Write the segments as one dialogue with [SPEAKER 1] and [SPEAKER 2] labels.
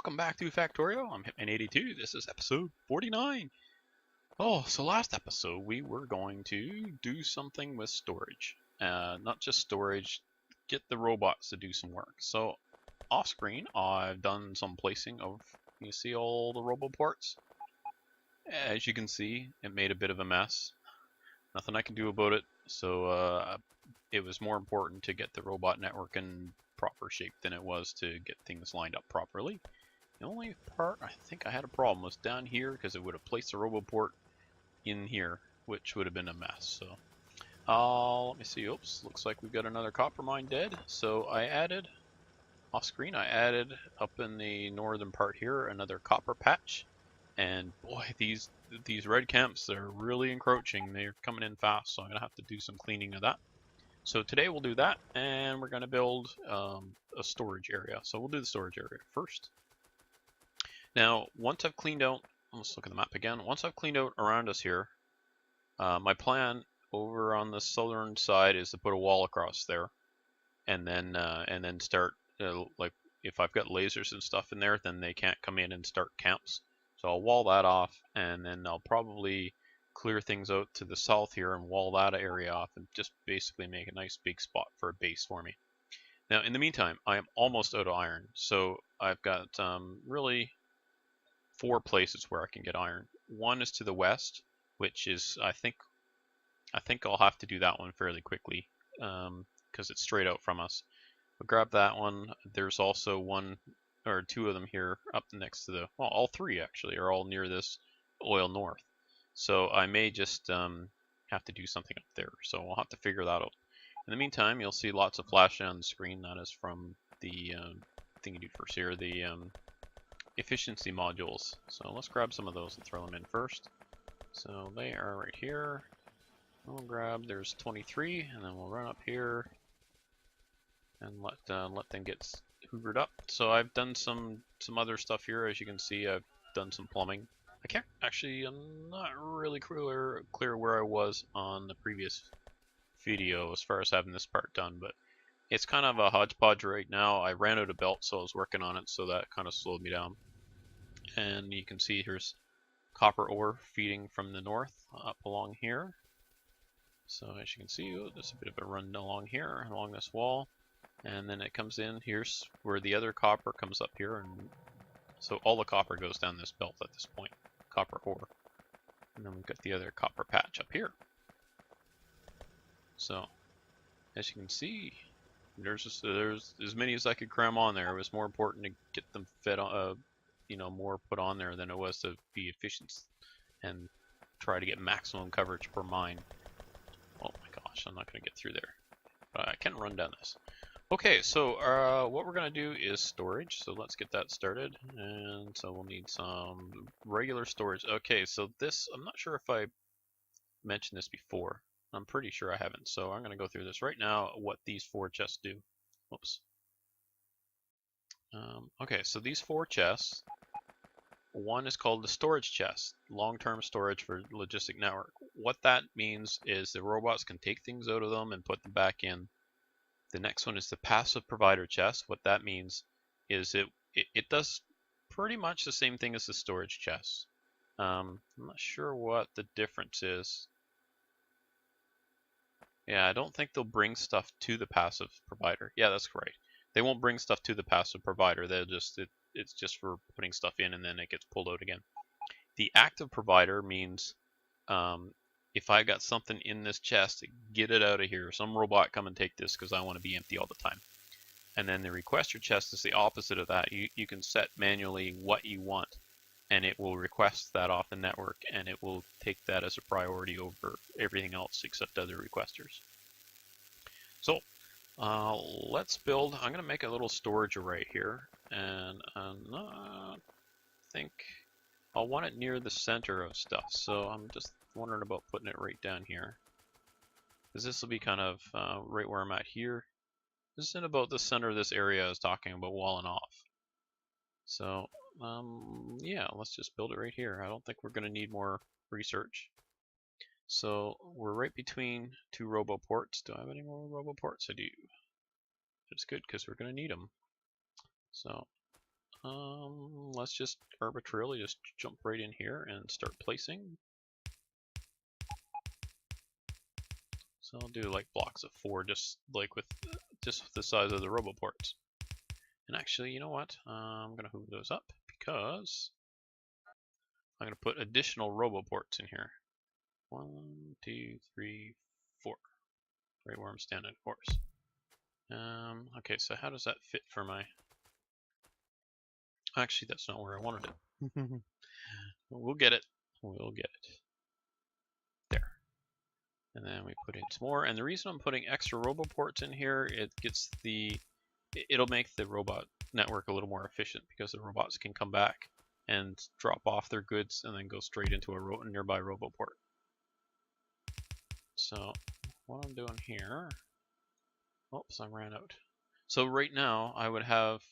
[SPEAKER 1] welcome back to Factorio. I'm Hitman82. This is episode 49. Oh, so last episode we were going to do something with storage. Not just storage, get the robots to do some work. So off screen, I've done some placing of, you see all the roboports? As you can see, it made a bit of a mess. Nothing I can do about it. So it was more important to get the robot network in proper shape than it was to get things lined up properly. The only part I think I had a problem was down here because it would have placed the roboport in here, which would have been a mess. So let me see. Oops, looks like we've got another copper mine dead. So I added, off screen, I added up in the northern part here another copper patch. And boy, these red camps, they're really encroaching. They're coming in fast, so I'm going to have to do some cleaning of that. So today we'll do that, and we're going to build a storage area. So we'll do the storage area first. Now, once I've cleaned out, let's look at the map again. Once I've cleaned out around us here, my plan over on the southern side is to put a wall across there, and then start like if I've got lasers and stuff in there, then they can't come in and start camps. So I'll wall that off, and then I'll probably clear things out to the south here and wall that area off and just basically make a nice big spot for a base for me. Now in the meantime, I am almost out of iron, so I've got really 4 places where I can get iron. One is to the west, which is I think I'll have to do that one fairly quickly because it's straight out from us. But grab that one. There's also one or 2 of them here up next to the, well, all 3 actually are all near this oil north. So I may just have to do something up there. So I'll have to figure that out. In the meantime, you'll see lots of flashing on the screen. That is from the thing you do first here, the efficiency modules. So let's grab some of those and throw them in first. So they are right here. We'll grab, there's 23, and then we'll run up here and let them get hoovered up. So I've done some other stuff here. As you can see, I've done some plumbing. I can't actually, I'm not really clear where I was on the previous video as far as having this part done, but it's kind of a hodgepodge right now. I ran out of belt, so I was working on it, so that kind of slowed me down. And you can see here's copper ore feeding from the north up along here. So as you can see, there's a bit of a run along here, along this wall. And then it comes in, here's where the other copper comes up here, and so all the copper goes down this belt at this point, copper ore. And then we've got the other copper patch up here. So, as you can see, there's as many as I could cram on there. It was more important to get them fed on, more put on there than it was to be efficient and try to get maximum coverage per mine. Oh my gosh, I'm not going to get through there. But I can run down this. Okay, so what we're going to do is storage. So let's get that started. And so we'll need some regular storage. Okay, so this, I'm not sure if I mentioned this before. I'm pretty sure I haven't. So I'm going to go through this right now, what these 4 chests do. Oops. Okay, so these 4 chests, one is called the storage chest, long-term storage for logistic network. What that means is the robots can take things out of them and put them back in. The next one is the passive provider chest. What that means is it does pretty much the same thing as the storage chest. I'm not sure what the difference is. Yeah, I don't think they'll bring stuff to the passive provider. Yeah, that's right. They won't bring stuff to the passive provider. They'll just it's just for putting stuff in and then it gets pulled out again. The active provider means if I got something in this chest, get it out of here. Some robot come and take this because I want to be empty all the time. And then the requester chest is the opposite of that. You can set manually what you want, and it will request that off the network, and it will take that as a priority over everything else except other requesters. So let's build. I'm going to make a little storage array here, and I think I'll want it near the center of stuff. So I'm just wondering about putting it right down here, because this will be kind of right where I'm at here. This is in about the center of this area I was talking about walling off. So yeah, let's just build it right here. I don't think we're going to need more research. So we're right between 2 roboports. Do I have any more roboports? I do. That's good because we're going to need them. So let's just arbitrarily just jump right in here and start placing. So I'll do like blocks of 4, just with the size of the roboports. And actually, you know what? I'm gonna move those up because I'm gonna put additional roboports in here. 1, 2, 3, 4. Right where I'm standing, of course. Okay, so how does that fit for my... Actually, that's not where I wanted it. We'll get it. We'll get it. There. And then we put in some more. And the reason I'm putting extra roboports in here, it'll make the robot network a little more efficient because the robots can come back and drop off their goods and then go straight into a nearby roboport. So what I'm doing here, oops, I ran out. So right now I would have,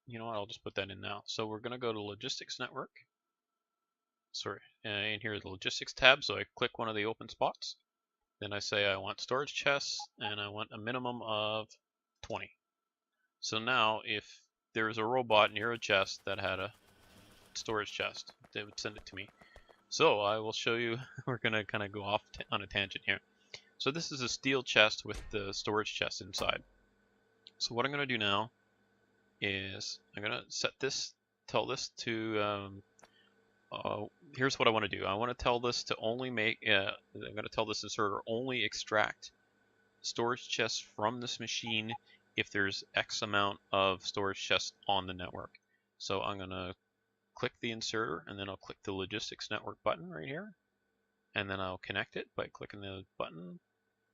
[SPEAKER 1] you know what, I'll just put that in now. So we're going to go to logistics network. Sorry, in here the logistics tab. So I click one of the open spots. Then I say I want storage chests and I want a minimum of 20. So now if there was a robot near a chest that had a storage chest, they would send it to me. So I will show you, we're going to kind of go off on a tangent here. So this is a steel chest with the storage chest inside. So what I'm going to do now is I'm going to set this, tell this to, here's what I want to do. I want to tell this to only make, I'm going to tell this inserter only extract storage chests from this machine if there's X amount of storage chests on the network. So I'm going to click the inserter and then I'll click the logistics network button right here. And then I'll connect it by clicking the button.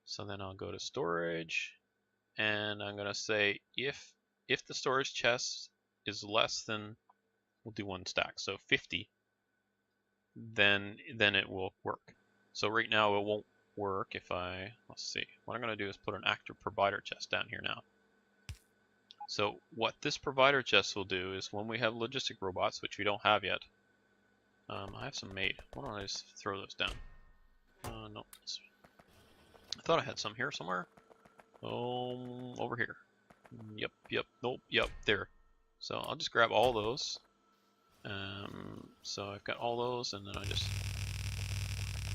[SPEAKER 1] So then I'll go to storage and I'm going to say if the storage chest is less than, we'll do 1 stack, so 50, then it will work. So right now it won't work if let's see, what I'm going to do is put an active provider chest down here now. So what this provider chest will do is when we have logistic robots, which we don't have yet, I have some made. Why don't I just throw those down? No, I thought I had some here somewhere. Over here. Yep, nope, yep, there. So I'll just grab all those. So I've got all those, and then I just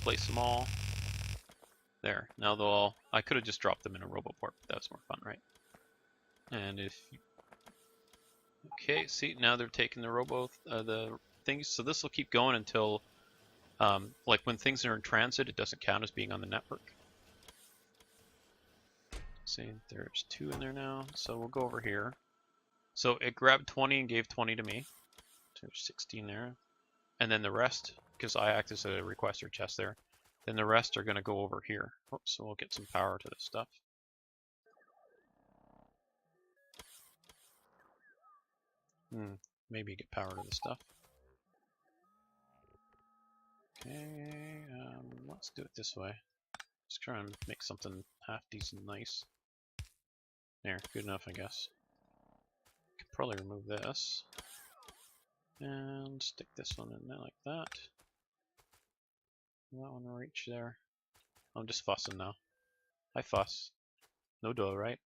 [SPEAKER 1] place them all. There. Now I could have just dropped them in a roboport, but that's more fun, right? And okay, see, now they're taking the things. So this will keep going until, like when things are in transit, it doesn't count as being on the network. See, there's 2 in there now, so we'll go over here. So it grabbed 20 and gave 20 to me. So there's 16 there. And then the rest, because I act as a requester chest there, then the rest are going to go over here. Oops, so we'll get some power to this stuff. Maybe get power to this stuff. Okay, let's do it this way. Let's try and make something half decent nice. There, good enough, I guess. Could probably remove this. And stick this one in there like that. That one will reach there. I'm just fussing now. I fuss. No duh, right?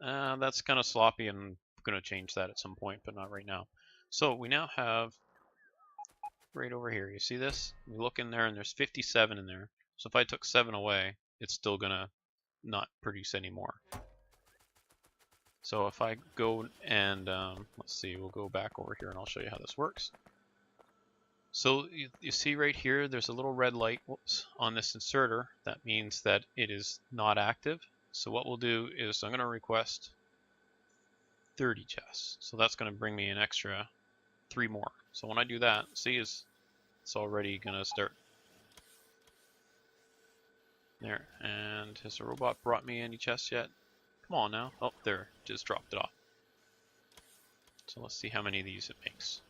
[SPEAKER 1] That's kind of sloppy and I'm going to change that at some point, but not right now. So we now have right over here. You see this? We look in there and there's 57 in there. So if I took 7 away, it's still going to not produce any more. So if I go and, let's see, we'll go back over here and I'll show you how this works. So you see right here, there's a little red light on this inserter. That means that it is not active. So what we'll do is I'm going to request 30 chests. So that's going to bring me an extra 3 more. So when I do that, see, it's already going to start. There. And has the robot brought me any chests yet? Come on now. Oh, there. Just dropped it off. So let's see how many of these it makes.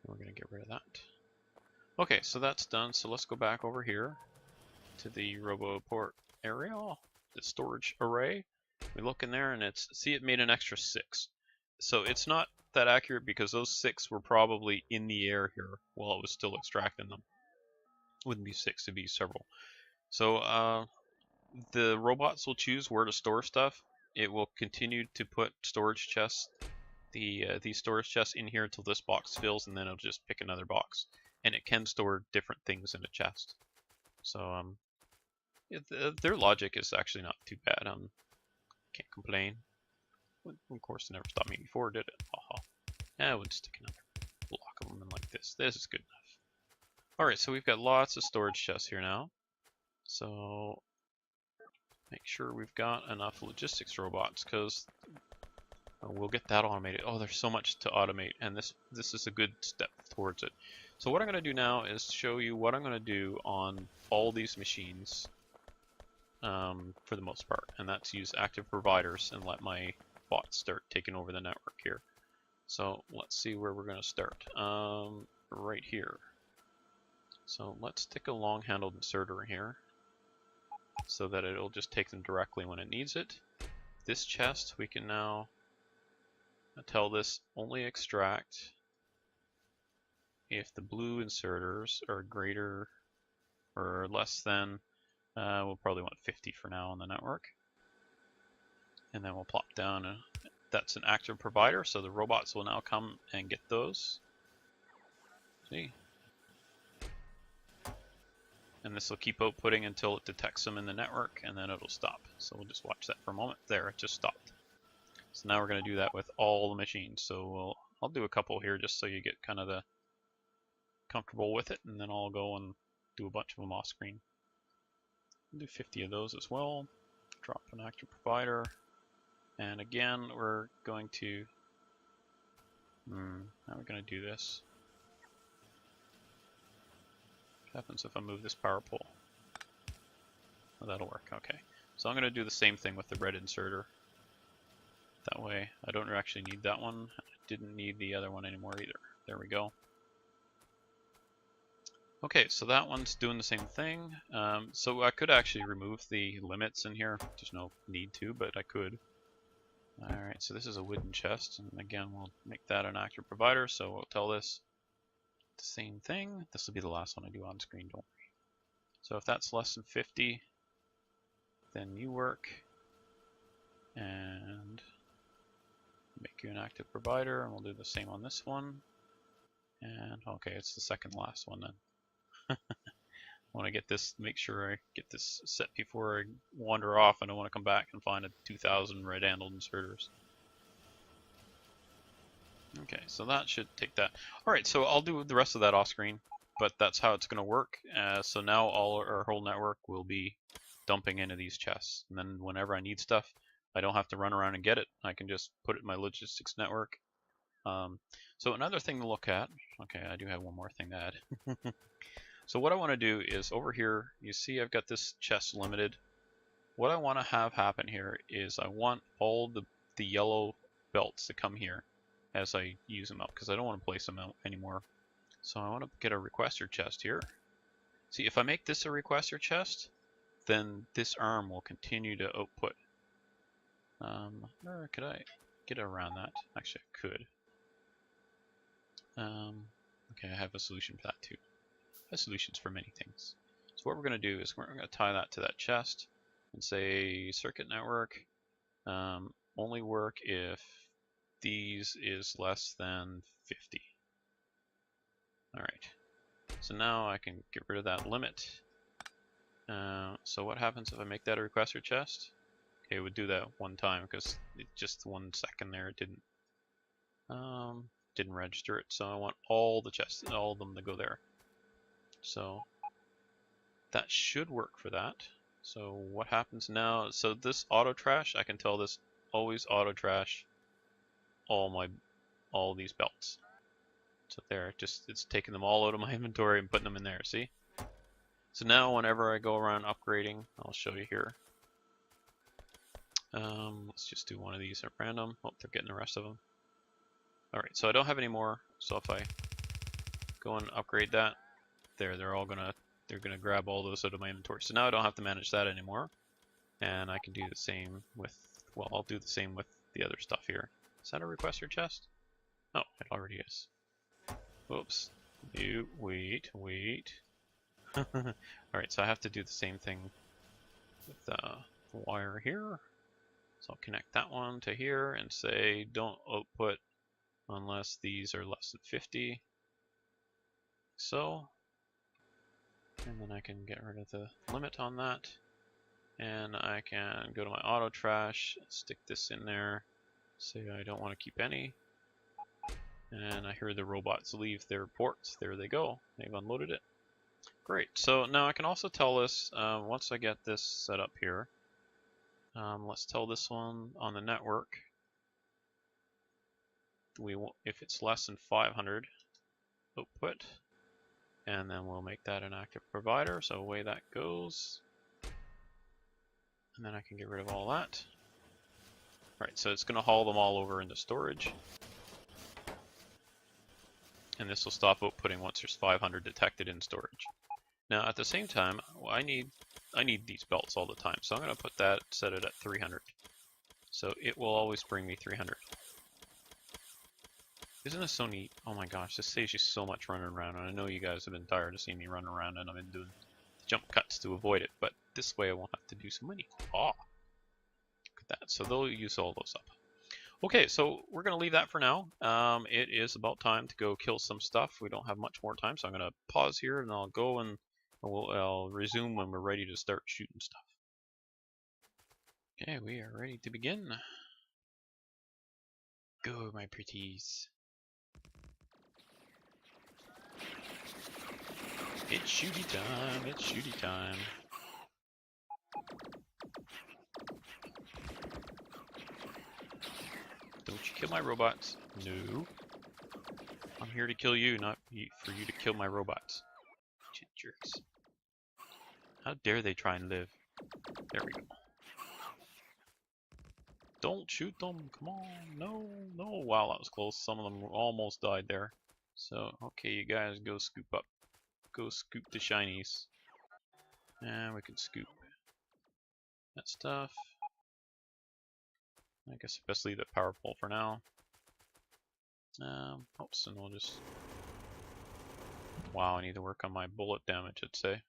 [SPEAKER 1] We're going to get rid of that. Okay, so that's done. So let's go back over here to the roboport area, the storage array. We look in there and it made an extra 6. So it's not that accurate because those 6 were probably in the air here while it was still extracting them. Wouldn't be 6, it'd be several. So the robots will choose where to store stuff. it will continue to put storage chests, these storage chests in here until this box fills, and then it'll just pick another box. And it can store different things in a chest. So their logic is actually not too bad. Can't complain. Of course, it never stopped me before, did it? Haha. Yeah, we'll just stick another block of them in like this. This is good enough. Alright, so we've got lots of storage chests here now. So make sure we've got enough logistics robots, because we'll get that automated. Oh, there's so much to automate, and this is a good step towards it. So what I'm going to do now is show you what I'm going to do on all these machines for the most part, and that's use active providers and let my bots start taking over the network here. So let's see where we're going to start. Right here. So let's stick a long-handled inserter here so that it'll just take them directly when it needs it. This chest, we can now tell this only extract if the blue inserters are greater or less than, we'll probably want 50 for now on the network. And then we'll plop down, that's an active provider, so the robots will now come and get those. See? And this will keep outputting until it detects them in the network, and then it'll stop. So we'll just watch that for a moment. There, it just stopped. So now we're going to do that with all the machines. So I'll do a couple here just so you get kind of the comfortable with it, and then I'll go and do a bunch of them off screen. I'll do 50 of those as well. Drop an active provider. And again, we're going to, how are we going to do this? What happens if I move this power pole? Oh, that'll work, okay. So I'm going to do the same thing with the red inserter. That way, I don't actually need that one. I didn't need the other one anymore either. There we go. Okay, so that one's doing the same thing. So I could actually remove the limits in here. There's no need to, but I could. Alright, so this is a wooden chest, and again, we'll make that an active provider, so we'll tell this the same thing. This will be the last one I do on screen, don't worry. So if that's less than 50, then you work, and make you an active provider, and we'll do the same on this one. And okay, it's the second last one then. I want to get this, make sure I get this set before I wander off. I don't want to come back and find a 2,000 red-handled inserters. Okay, so that should take that. Alright, so I'll do the rest of that off screen, but that's how it's going to work. So now our whole network will be dumping into these chests. And then whenever I need stuff, I don't have to run around and get it. I can just put it in my logistics network. So another thing to look at, okay, I do have one more thing to add. So what I want to do is over here, you see I've got this chest limited. What I want to have happen here is I want all the yellow belts to come here as I use them up, because I don't want to place them out anymore. So I want to get a requester chest here. See, if I make this a requester chest, then this arm will continue to output. Or could I get around that? Actually, I could. Okay, I have a solution for that too. I have solutions for many things. So what we're going to do is we're going to tie that to that chest and say circuit network only work if these is less than 50. Alright, so now I can get rid of that limit. So what happens if I make that a requester chest? Okay, it would do that one time because just 1 second there it didn't register it. So I want all the chests, all of them to go there. So that should work for that. So what happens now? So this auto trash, I can tell this always auto trash all these belts. So there, it's taking them all out of my inventory and putting them in there. See? So now whenever I go around upgrading, I'll show you here. Let's just do one of these at random. Oh, they're getting the rest of them. Alright, so I don't have any more. So if I go and upgrade that, there, they're gonna grab all those out of my inventory. So now I don't have to manage that anymore. And I can do the same with, well, I'll do the same with the other stuff here. Is that a requester chest? Oh, it already is. Whoops. You, wait. Alright, so I have to do the same thing with the wire here. So I'll connect that one to here and say don't output unless these are less than 50. So, and then I can get rid of the limit on that. And I can go to my auto trash, stick this in there, say I don't want to keep any. And I hear the robots leave their ports. There they go. They've unloaded it. Great. So now I can also tell this, once I get this set up here, let's tell this one on the network, if it's less than 500 output, and then we'll make that an active provider, so away that goes. And then I can get rid of all that. Right, so it's going to haul them all over into storage. And this will stop outputting once there's 500 detected in storage. Now at the same time, I need these belts all the time, so I'm going to put that, set it at 300. So it will always bring me 300. Isn't this so neat? Oh my gosh, this saves you so much running around, and I know you guys have been tired of seeing me running around, and I've been doing jump cuts to avoid it, but this way I won't have to do so many. Ah, look at that. So they'll use all those up. Okay, so we're going to leave that for now. It is about time to go kill some stuff. We don't have much more time, so I'm going to pause here, and I'll go and I'll resume when we're ready to start shooting stuff. Okay, we are ready to begin. Go, my pretties. It's shooty time, it's shooty time. Don't you kill my robots. No. I'm here to kill you, not for you to kill my robots. Shit jerks. How dare they try and live? There we go. Don't shoot them, come on, no, no. Wow, that was close. Some of them almost died there. So, okay, you guys go scoop up. Go scoop the shinies. And we can scoop that stuff. I guess I best leave the power pole for now. Oops, and we'll just... Wow, I need to work on my bullet damage, I'd say.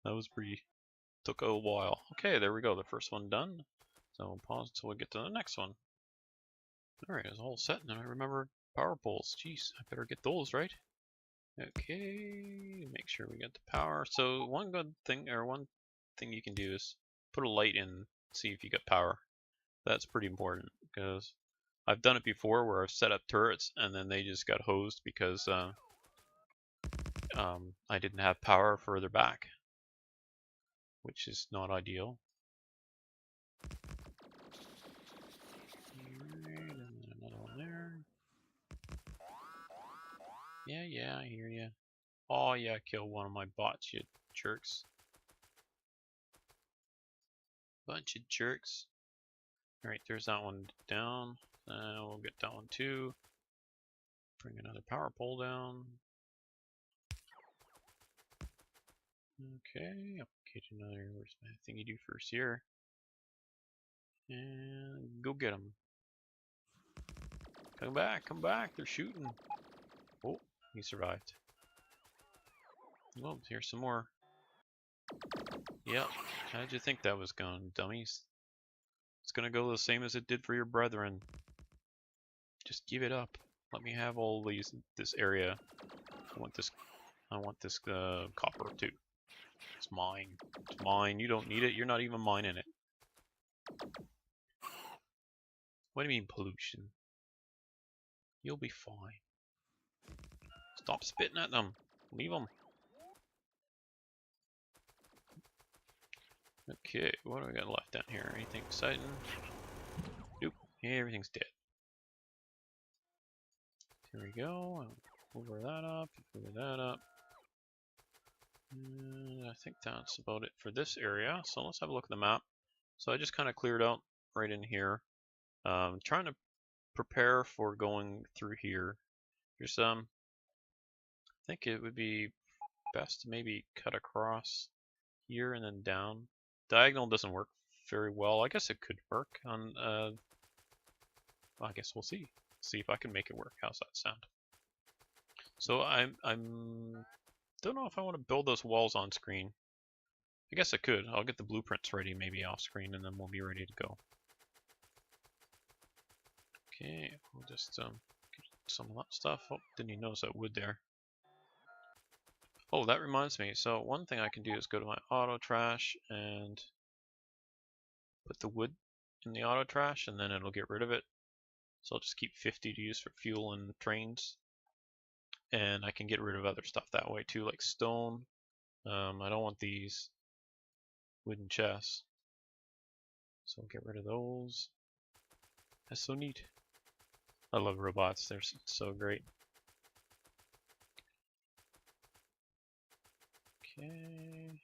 [SPEAKER 1] That was pretty... Took a while. Okay, there we go, the first one done. So we'll pause until we get to the next one. Alright, it's all set, and I remember power poles. Jeez, I better get those, right? Okay, make sure we get the power. So one good thing, or one thing you can do is put a light in, see if you get power. That's pretty important, because I've done it before where I've set up turrets and then they just got hosed because I didn't have power further back, which is not ideal. Alright, and then another one there. Yeah, I hear ya. Oh yeah, kill one of my bots, you jerks. Bunch of jerks. Alright, there's that one down. We'll get that one too. Bring another power pole down. Okay, upgrade another. Where's my thingy do first here? And go get them. Come back, they're shooting. Oh, he survived. Oh, here's some more. Yep, how'd you think that was going, dummies? It's gonna go the same as it did for your brethren. Just give it up. Let me have all these, this area. I want this copper too. It's mine. It's mine. You don't need it. You're not even mining it. What do you mean pollution? You'll be fine. Stop spitting at them. Leave them. Okay, what do we got left down here? Anything exciting? Nope. Everything's dead. Here we go. Over that up. Over that up. And I think that's about it for this area. So let's have a look at the map. So I just kind of cleared out right in here. Trying to prepare for going through here. There's I think it would be best to maybe cut across here and then down. Diagonal doesn't work very well. I guess it could work on well, I guess we'll see. See if I can make it work. How's that sound? So I'm don't know if I want to build those walls on screen, I guess I could. I'll get the blueprints ready maybe off screen and then we'll be ready to go. Okay, we'll just get some of that stuff. Oh, didn't even notice that wood there. Oh, that reminds me. So one thing I can do is go to my auto trash and put the wood in the auto trash and then it'll get rid of it. So I'll just keep 50 to use for fuel and trains. And I can get rid of other stuff that way too, like stone. I don't want these wooden chests. So I'll get rid of those. That's so neat. I love robots, they're so great. Okay.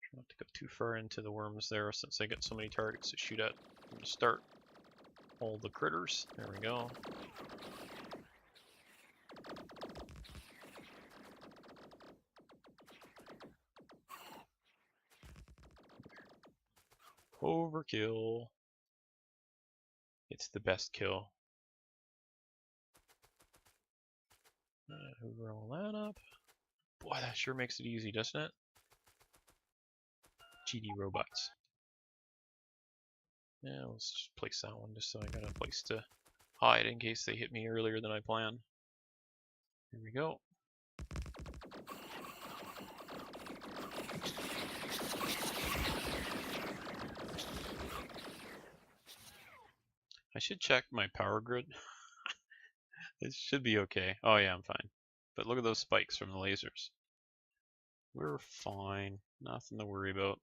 [SPEAKER 1] Try not to go too far into the worms there since they get so many targets to shoot at from the start. All the critters. There we go. Overkill. It's the best kill. Hoover all that up. Boy, that sure makes it easy, doesn't it? GD robots. Yeah, let's just place that one just so I got a place to hide in case they hit me earlier than I planned. Here we go. I should check my power grid. It should be okay. Oh yeah, I'm fine. But look at those spikes from the lasers. We're fine. Nothing to worry about.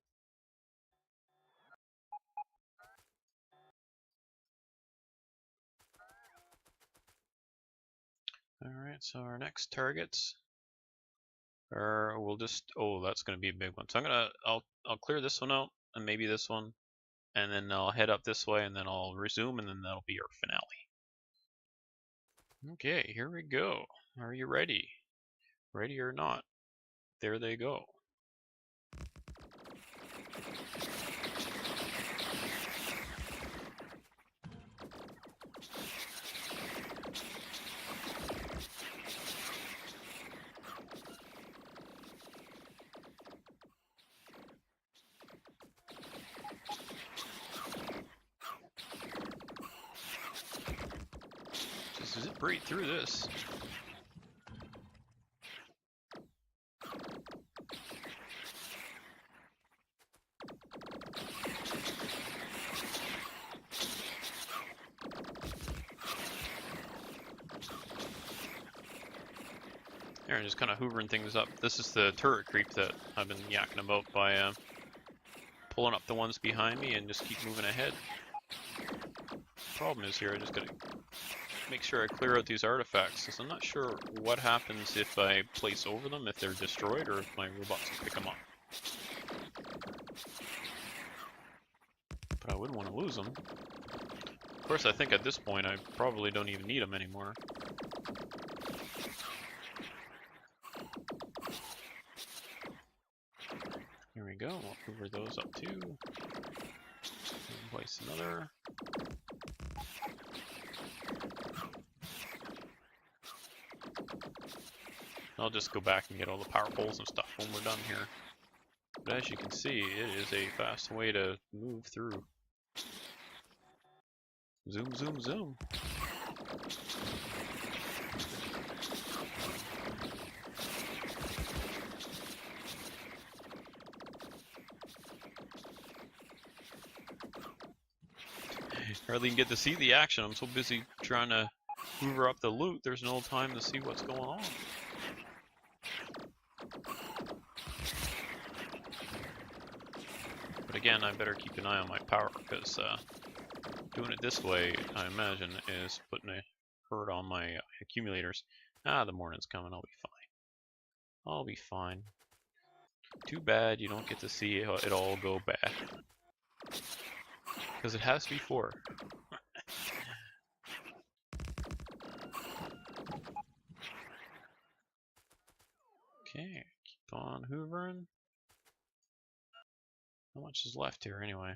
[SPEAKER 1] Alright, so our next targets are, we'll just, oh, that's going to be a big one. So I'll clear this one out, and maybe this one, and then I'll head up this way, and then I'll resume, and then that'll be our finale. Okay, here we go. Are you ready? Ready or not? There they go. Just zip right through this. Here, I'm just kind of hoovering things up. This is the turret creep that I've been yakking about by pulling up the ones behind me and just keep moving ahead. Problem is here, I just gotta make sure I clear out these artifacts, because I'm not sure what happens if I place over them, if they're destroyed, or if my robots can pick them up. But I wouldn't want to lose them. Of course, I think at this point I probably don't even need them anymore. Here we go, we'll hoover those up too. And place another. I'll just go back and get all the power poles and stuff when we're done here. But as you can see, it is a fast way to move through. Zoom, zoom, zoom. Hardly even get to see the action. I'm so busy trying to hoover up the loot, there's no time to see what's going on. But again, I better keep an eye on my power, because doing it this way, I imagine, is putting a hurt on my accumulators. Ah, the morning's coming, I'll be fine. I'll be fine. Too bad you don't get to see it all go bad. Because it has before. Okay, keep on hoovering. How much is left here anyway?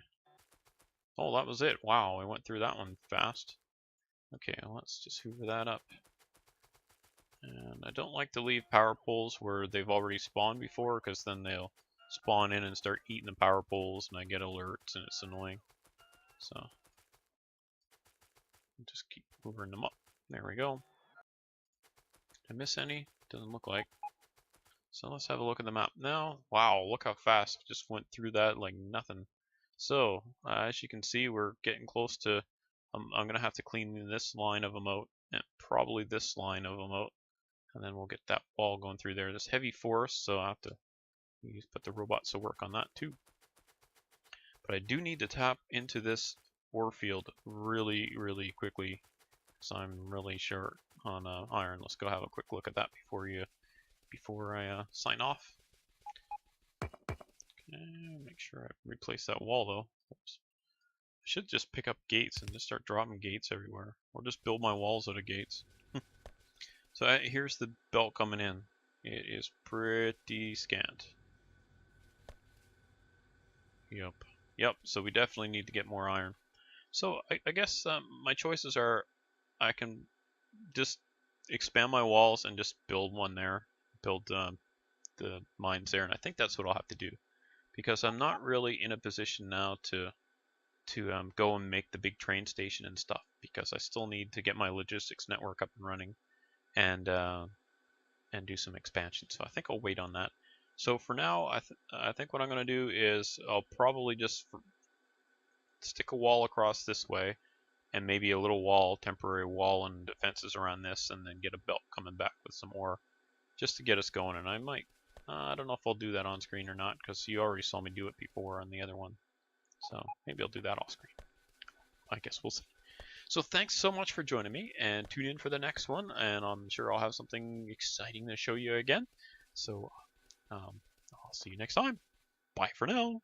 [SPEAKER 1] Oh, that was it. Wow, I went through that one fast. Okay, let's just hoover that up. And I don't like to leave power poles where they've already spawned before, because then they'll spawn in and start eating the power poles, and I get alerts, and it's annoying. So just keep moving them up. There we go. Did I miss any? Doesn't look like. So let's have a look at the map now. Wow, look how fast it just went through that like nothing. So as you can see, we're getting close to. I'm gonna have to clean this line of them out, and probably this line of them out, and then we'll get that wall going through there. This heavy forest, so I have to put the robots to work on that too. But I do need to tap into this ore field really, really quickly, so I'm really short on iron. Let's go have a quick look at that before I sign off. Okay, make sure I replace that wall though. Oops. I should just pick up gates and just start dropping gates everywhere, or just build my walls out of gates. So here's the belt coming in. It is pretty scant. Yep. So we definitely need to get more iron. So I guess my choices are I can just expand my walls and just build one there, build the mines there, and I think that's what I'll have to do, because I'm not really in a position now to go and make the big train station and stuff, because I still need to get my logistics network up and running and do some expansion. So I think I'll wait on that. So for now, I think what I'm going to do is I'll probably just stick a wall across this way, and maybe a little wall, temporary wall and defenses around this, and then get a belt coming back with some ore, just to get us going. And I might, I don't know if I'll do that on screen or not, because you already saw me do it before on the other one. So maybe I'll do that off screen. I guess we'll see. So thanks so much for joining me, and tune in for the next one, and I'm sure I'll have something exciting to show you again. So I'll see you next time. Bye for now.